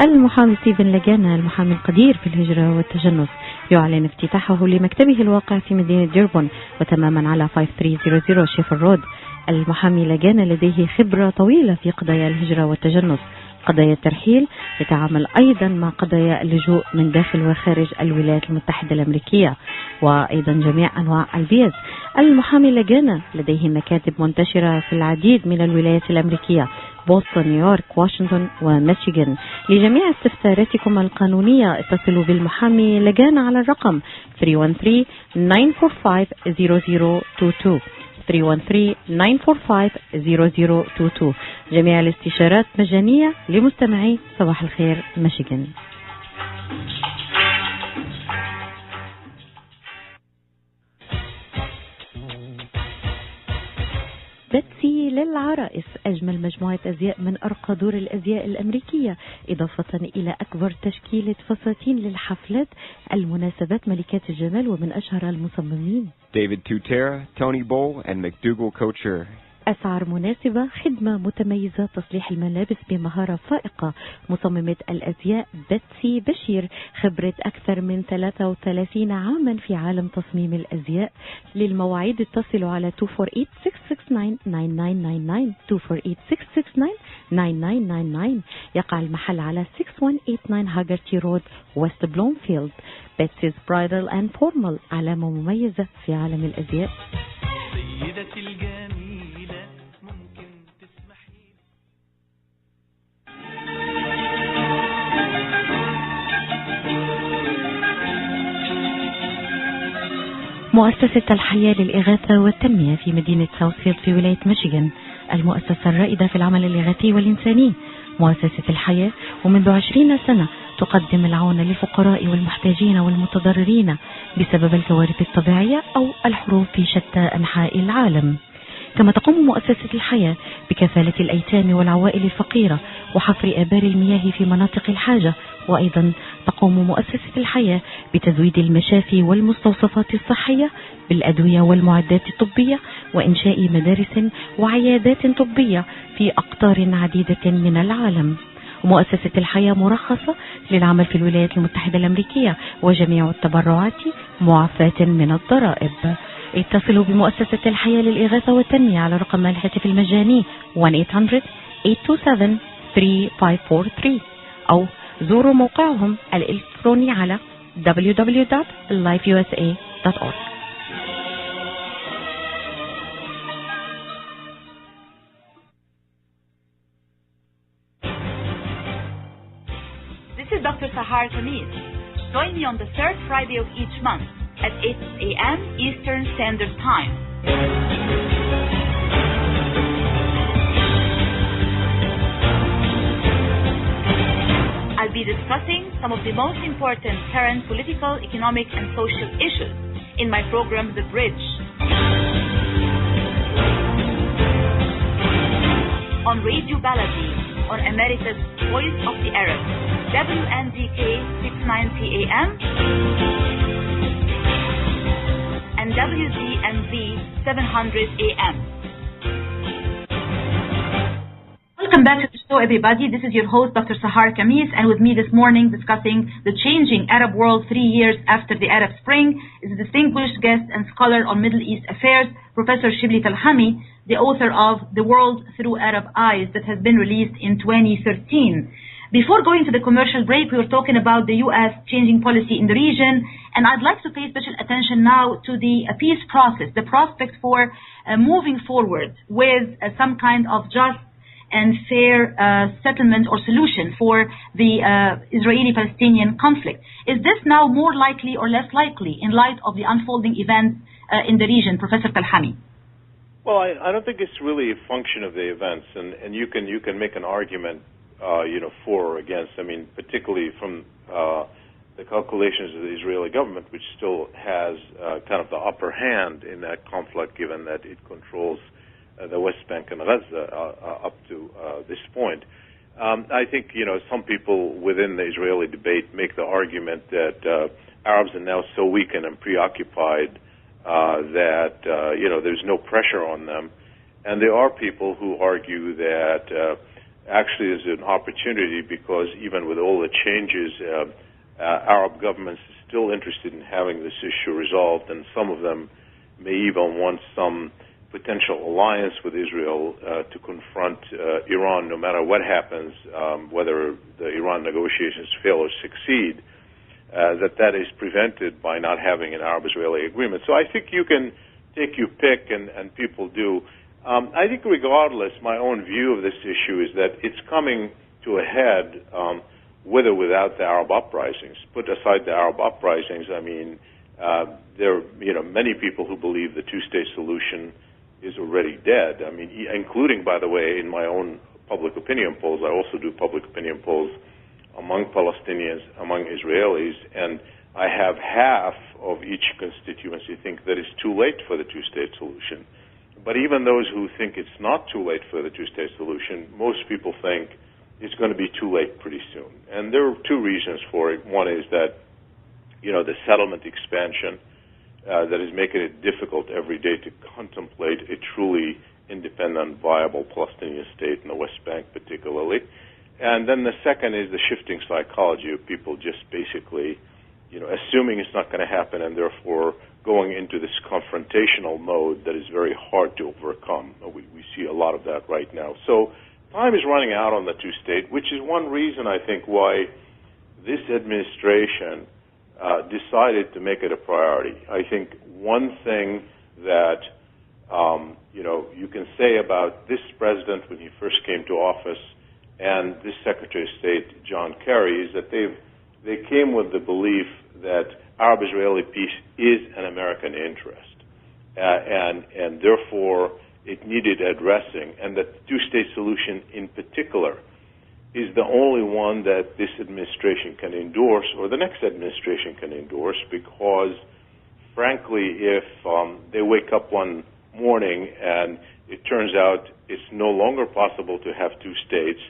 المحامي ستيفن لاجانا المحامي القدير في الهجرة والتجنس يعلن افتتاحه لمكتبه الواقع في مدينة ديربون وتماما على 5300 شيفر رود. المحامي لاجانا لديه خبرة طويلة في قضايا الهجرة والتجنس، قضايا الترحيل، يتعامل أيضا مع قضايا اللجوء من داخل وخارج الولايات المتحدة الأمريكية وأيضا جميع أنواع الفيز. المحامي لاجانا لديه مكاتب منتشرة في العديد من الولايات الأمريكية، بوسطن، نيويورك، واشنطن وميشيغان. لجميع استفساراتكم القانونية اتصلوا بالمحامي لاجانا على الرقم 313-945-0022 313-945-0022. جميع الاستشارات مجانية لمستمعي صباح الخير ميشيغان. بيتسي للعرائس، أجمل مجموعة أزياء من أرقى دور الأزياء الأمريكية، إضافة إلى أكبر تشكيلة فساتين للحفلات، المناسبات، ملكات الجمال ومن أشهر المصممين David Tutera, Tony Bowl and McDougall Couture. أسعار مناسبة، خدمة متميزة، تصليح الملابس بمهارة فائقة. مصممة الأزياء بيتسي بشير، خبرة أكثر من 33 عاما في عالم تصميم الأزياء. للمواعيد اتصلوا على 248-669-9999 248-669-9999. يقع المحل على 6189 هاجرتي رود ويست بلومفيلد. بيتسي's برايدل اند فورمال، علامة مميزة في عالم الأزياء. سيدتي الجميلة ممكن تسمحي. مؤسسة الحياة للإغاثة والتنمية في مدينة ساوثفيلد في ولاية ميشيغان، المؤسسة الرائدة في العمل الإغاثي والإنساني. مؤسسة الحياة ومنذ 20 سنة تقدم العون للفقراء والمحتاجين والمتضررين بسبب الكوارث الطبيعية أو الحروب في شتى أنحاء العالم. كما تقوم مؤسسة الحياة بكفالة الأيتام والعوائل الفقيرة وحفر آبار المياه في مناطق الحاجة، وأيضا تقوم مؤسسة الحياة بتزويد المشافي والمستوصفات الصحية بالأدوية والمعدات الطبية وإنشاء مدارس وعيادات طبية في أقطار عديدة من العالم. مؤسسة الحياة مرخصة للعمل في الولايات المتحدة الأمريكية، وجميع التبرعات معفاة من الضرائب. اتصلوا بمؤسسة الحياة للإغاثة والتنمية على رقم الهاتف المجاني 1-800-827-3543 أو زوروا موقعهم الإلكتروني على www.lifeusa.org. This is Dr. Sahar Khamis. Join me on the third Friday of each month at 8 a.m. Eastern Standard Time. I'll be discussing some of the most important current political, economic, and social issues in my program, The Bridge. On Radio Baladi, on America's Voice of the Arab, WNDK 690 AM and WZMV 700 AM. Welcome back to the show, everybody. This is your host, Dr. Sahar Khamis, and with me this morning discussing the changing Arab world 3 years after the Arab Spring is a distinguished guest and scholar on Middle East affairs, Professor Shibli Talhami, the author of The World Through Arab Eyes that has been released in 2013. Before going to the commercial break, we were talking about the U.S. changing policy in the region, and I'd like to pay special attention now to the peace process, the prospect for moving forward with some kind of just and fair settlement or solution for the Israeli-Palestinian conflict. Is this now more likely or less likely in light of the unfolding events in the region, Professor Talhami? Well, I don't think it's really a function of the events, and you can make an argument for or against. I mean, particularly from the calculations of the Israeli government, which still has kind of the upper hand in that conflict, given that it controls the West Bank and Gaza up to this point. I think, some people within the Israeli debate make the argument that Arabs are now so weakened and preoccupied that, there's no pressure on them. And there are people who argue that actually there's an opportunity because even with all the changes, Arab governments are still interested in having this issue resolved, and some of them may even want some potential alliance with Israel to confront Iran no matter what happens, whether the Iran negotiations fail or succeed, that is prevented by not having an Arab-Israeli agreement. So I think you can take your pick, and people do. I think regardless, my own view of this issue is that it's coming to a head with or without the Arab uprisings. Put aside the Arab uprisings, I mean, there are many people who believe the two-state solution is already dead. I mean, including, by the way, in my own public opinion polls. I also do public opinion polls among Palestinians, among Israelis, and I have half of each constituency think that it's too late for the two-state solution. But even those who think it's not too late for the two-state solution, most people think it's going to be too late pretty soon. And there are two reasons for it. One is that, the settlement expansion that is making it difficult every day to contemplate a truly independent, viable Palestinian state in the West Bank particularly. And then the second is the shifting psychology of people just basically, assuming it's not going to happen and therefore going into this confrontational mode that is very hard to overcome. We see a lot of that right now. So time is running out on the two-state, which is one reason, I think, why this administration decided to make it a priority. I think one thing that, you can say about this president when he first came to office and this Secretary of State, John Kerry, is that they came with the belief that Arab-Israeli peace is an American interest, and therefore it needed addressing, and that the two-state solution in particular is the only one that this administration can endorse, or the next administration can endorse, because, frankly, if they wake up one morning and it turns out it's no longer possible to have two states,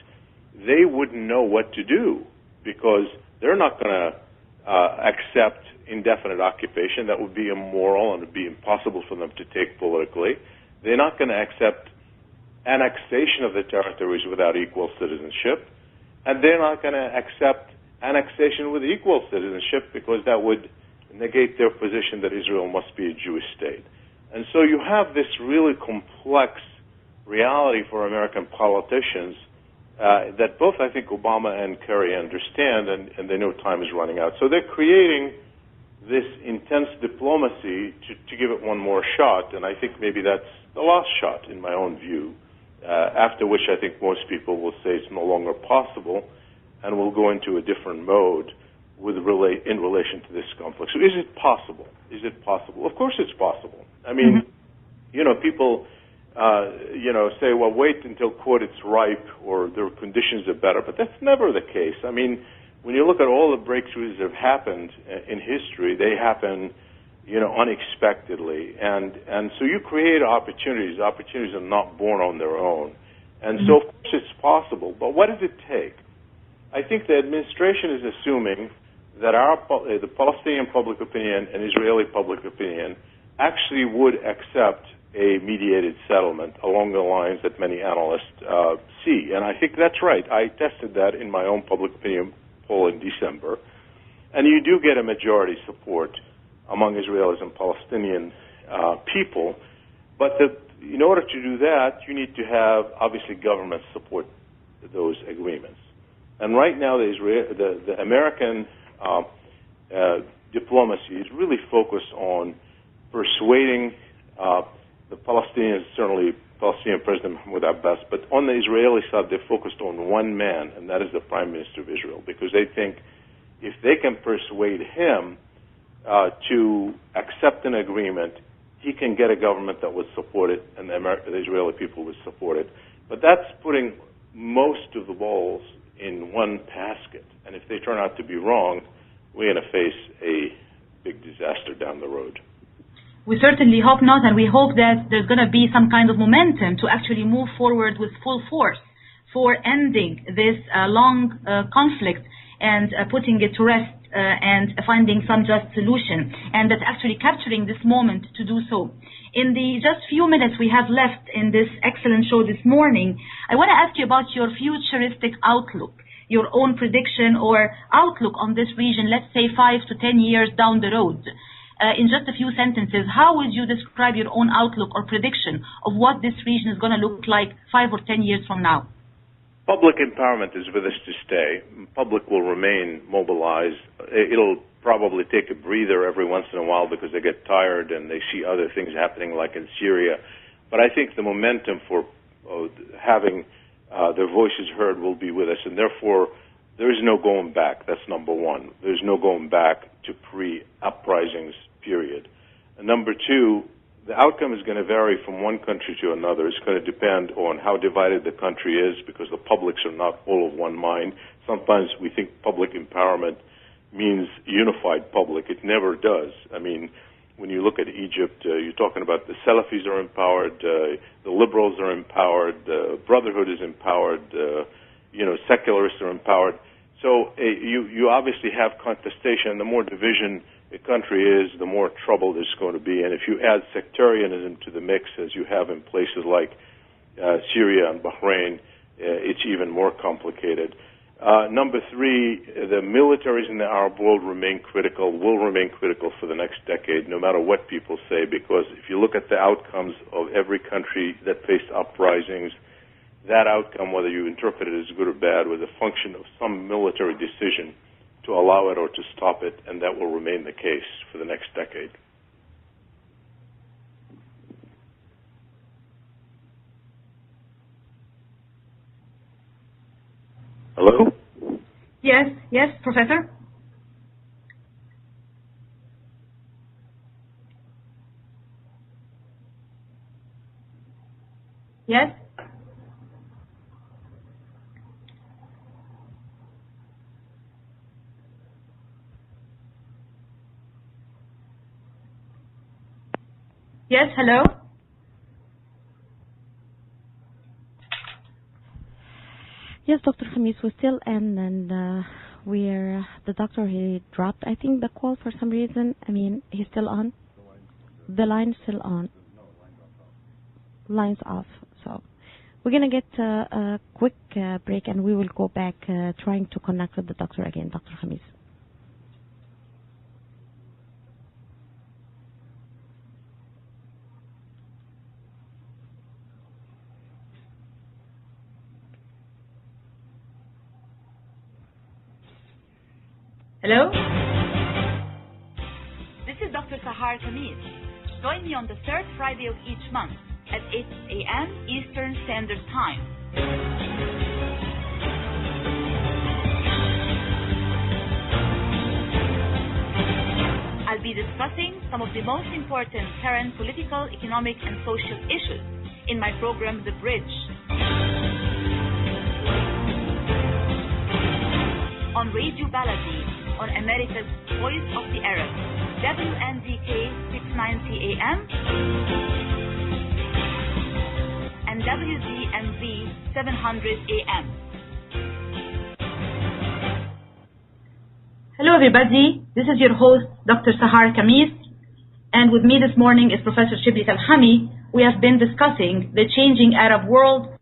they wouldn't know what to do, because they're not going to accept indefinite occupation. That would be immoral and it would be impossible for them to take politically. They're not going to accept annexation of the territories without equal citizenship, and they're not going to accept annexation with equal citizenship because that would negate their position that Israel must be a Jewish state. And so you have this really complex reality for American politicians that both, I think, Obama and Kerry understand, and they know time is running out. So they're creating this intense diplomacy to give it one more shot, and I think maybe that's the last shot in my own view, after which I think most people will say it's no longer possible, and we'll go into a different mode in relation to this conflict. So is it possible? Is it possible? Of course it's possible. I mean, people say, well, wait until, quote, it's ripe or their conditions are better, but that's never the case. I mean, when you look at all the breakthroughs that have happened in history, they happen, unexpectedly. And so you create opportunities. Opportunities are not born on their own. And so, of course, it's possible. But what does it take? I think the administration is assuming that the Palestinian public opinion and Israeli public opinion actually would accept a mediated settlement along the lines that many analysts see. And I think that's right. I tested that in my own public opinion poll in December. And you do get a majority support among Israelis and Palestinian people. But in order to do that, you need to have, obviously, government support those agreements. And right now, the American diplomacy is really focused on persuading the Palestinians, certainly Palestinian President Mahmoud Abbas, but on the Israeli side, they're focused on one man, and that is the Prime Minister of Israel, because they think if they can persuade him to accept an agreement, he can get a government that would support it, and the Israeli people would support it. But that's putting most of the balls in one basket. And if they turn out to be wrong, we're going to face a big disaster down the road. We certainly hope not, and we hope that there's going to be some kind of momentum to actually move forward with full force for ending this long conflict and putting it to rest and finding some just solution, and that's actually capturing this moment to do so. In the just few minutes we have left in this excellent show this morning, I want to ask you about your futuristic outlook, your own prediction or outlook on this region, let's say 5 to 10 years down the road. In just a few sentences, how would you describe your own outlook or prediction of what this region is going to look like 5 or 10 years from now? Public empowerment is with us to stay. Public will remain mobilized. It'll probably take a breather every once in a while because they get tired and they see other things happening like in Syria. But I think the momentum for having their voices heard will be with us, and therefore there is no going back. That's number one. There's no going back to pre-uprisings, period. And number two, the outcome is going to vary from one country to another. It's going to depend on how divided the country is because the publics are not all of one mind. Sometimes we think public empowerment means unified public. It never does. I mean, when you look at Egypt, you're talking about the Salafis are empowered, the liberals are empowered, Brotherhood is empowered, secularists are empowered. So you obviously have contestation. The more division a country is, the more trouble there's going to be. And if you add sectarianism to the mix, as you have in places like Syria and Bahrain, it's even more complicated. Number three, the militaries in the Arab world will remain critical for the next decade, no matter what people say, because if you look at the outcomes of every country that faced uprisings, that outcome, whether you interpret it as good or bad, was a function of some military decision to allow it or to stop it, and that will remain the case for the next decade. Hello? Yes, Professor? Yes? Yes, hello? Yes, Dr. Khamis, we're still in, and the doctor, he dropped, I think, the call for some reason. I mean, he's still on? The line's still on. Line's off. So we're going to get a quick break, and we will go back trying to connect with the doctor again, Dr. Khamis. Hello? This is Dr. Sahar Khamis. Join me on the third Friday of each month at 8 a.m. Eastern Standard Time. I'll be discussing some of the most important current political, economic, and social issues in my program, The Bridge. On Radio Baladi, on America's Voice of the Arab, WNZK 690 AM and WZMV 700 AM. Hello everybody, this is your host Dr. Sahar Khamis, and with me this morning is Professor Shibli Talhami. We have been discussing the changing Arab world.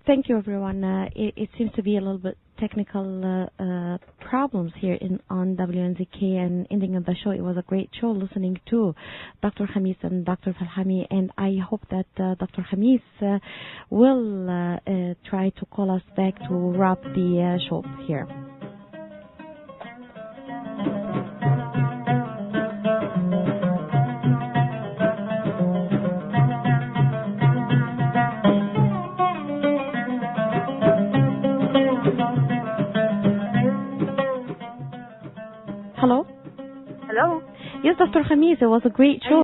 Thank you, everyone. It seems to be a little bit technical problems here on WNZK, and ending of the show. It was a great show listening to Dr. Khamis and Dr. Talhami, and I hope that Dr. Khamis will try to call us back to wrap the show here. Yes, Dr. Khamis, it was a great show.